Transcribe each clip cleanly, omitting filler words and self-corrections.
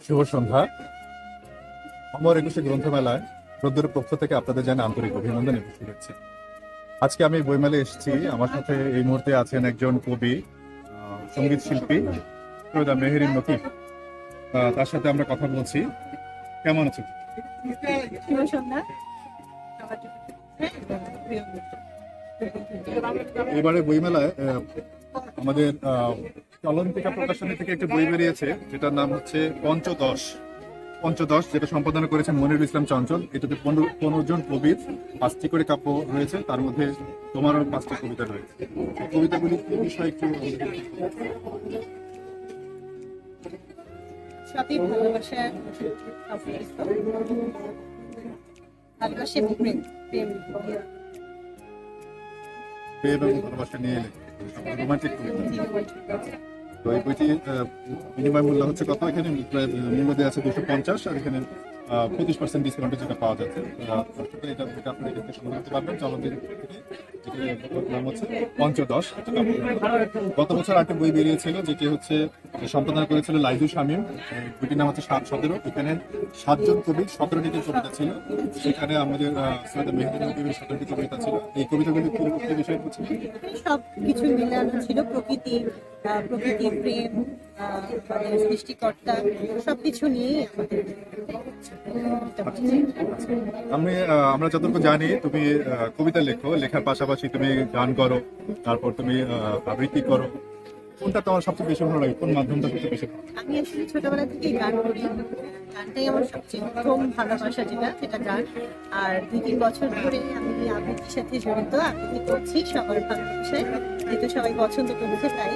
শুভ সন্ধ্যা। অমর একুশে গ্রন্থমেলায় রোদ্দুরের পক্ষ থেকে আপনাদের জানাই আন্তরিক অভিনন্দন এবং শুভেচ্ছা। আজকে আমি বইমেলায় এসেছি। আমার সাথে এই মুহূর্তে আছেন একজন কবি, সঙ্গীত শিল্পী সৈয়দা মেহেরিন নকিব। তার সাথে আমরা কথা বলছি। কেমন আছেন? শুভ সন্ধ্যা। এবারে বইমেলায় আমাদের চলন্তিকা প্রকাশনী থেকে একটি বই বেরিয়েছে, যেটার নাম হচ্ছে পঞ্চদশ, যেটা সম্পাদনা করেছেন মনিরুল ইসলাম চঞ্চল। এটাতে 15 জন কবির 5টি করে কাব্য রয়েছে, তার মধ্যে তোমারও 5টি কবিতা রয়েছে। এই কবিতাগুলি কি বিষয়ে একটু সবই ভালোবাসা, ভালোবাসা এবং প্রেম। প্রেম এবং ভালোবাসা নিয়ে রোমান্টিক কবিতা। তো এই বইটি বিনিময় মূল্য হচ্ছে কত? এখানে প্রায় মূল্য দেওয়া আছে 250, আর এখানে 25% ডিসকাউন্টে যেটা পাওয়া যাচ্ছে। এটা আপনারা এখান থেকে সংগ্রহ করতে পারবেন। চলন্তিকা নাম হচ্ছে পঞ্চদশ। গত বছর একটা বই বেরিয়েছিল, যেটি হচ্ছে সম্পাদনা করেছিল লাইজু শামীম। বইটির নাম হচ্ছে 7-17। এখানে 7 জন কবির 17টি কবিতা ছিল। সেখানে আমাদের সৈয়দা মেহেরিন নকিবের 17টি কবিতা ছিল। এই কবিতাগুলি কি বিষয় হচ্ছে? সব কিছু মিলানো ছিল, প্রকৃতি, প্রেম, সৃষ্টিকর্তা, সবকিছু নিয়ে আমরা যতটুকু জানি, তুমি কবিতা লেখো, লেখার পাশাপাশি তুমি গান করো, তারপর তুমি আবৃত্তি করো। কোনটা তোমার সবচেয়ে বেশি ভালো লাগে? কোন মাধ্যমটা সবচেয়ে বেশি ভালো লাগে? আমি আসলে ছোটবেলা থেকেই গান করি। গানটাই আমার সবচেয়ে প্রথম ভালোবাসা, সেটা গান। আর 2-3 বছর ধরে আমি আবৃত্তির সাথে জড়িত, আবৃত্তি করছি সবার ভালোবাসায়, যেহেতু সবাই পছন্দ করেছে তাই।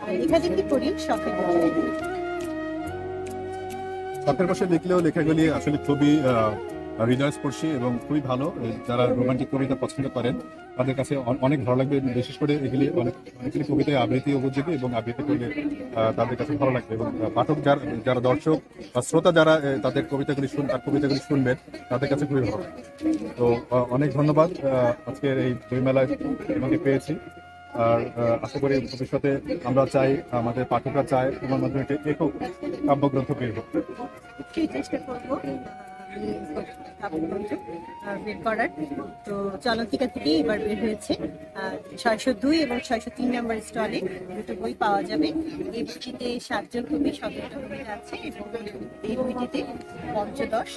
আর লেখালেখি করি শখের বশে। শখের বসে লিখলেও লেখাগুলি আসলে খুবই হৃদয়স্পর্শী এবং খুবই ভালো। যারা রোমান্টিক কবিতা পছন্দ করেন তাদের কাছে অনেক ভালো লাগবে। বিশেষ করে এগুলি অনেকগুলি কবিতায় আবৃত্তি উপযোগী, এবং আবৃত্তি করলে তাদের কাছে ভালো লাগবে। এবং পাঠক যারা দর্শক বা শ্রোতা যারা তার কবিতাগুলি শুনবেন, তাদের কাছে খুবই ভালো লাগবে। তো অনেক ধন্যবাদ। আজকের এই বইমেলায় তোমাকে পেয়েছি। আর আশা করি ভবিষ্যতে আমরা চাই, আমাদের পাঠকরা চায়, তোমার মাধ্যমে একটি একক কাব্যগ্রন্থ বের হোক। সেই চেষ্টা করবো বের করার। তো চলন্তিকা থেকেই এবার বের হয়েছে 602 এবং 603 নম্বর স্টলে দুটো বই পাওয়া যাবে। এই বইটিতে 7 জন কবি 17টা কবিতা আছে, এবং এই বইটিতে পঞ্চদশ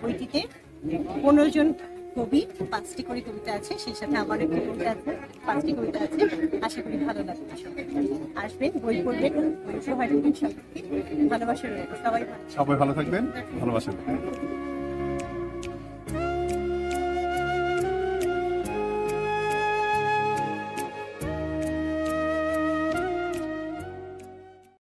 বইটিতে 15 জন কবি 5টি করে কবিতা আছে, সেই সাথে আমার একটি কবিতা আছে, 5টি কবিতা আছে। আশা করি ভালো লাগবে। আসবেন, বই পড়বেন, বই উপহার দেবেন সবাইকে। ভালোবাসা রইল। সবাই সবাই ভালো থাকবেন, ভালোবাসা।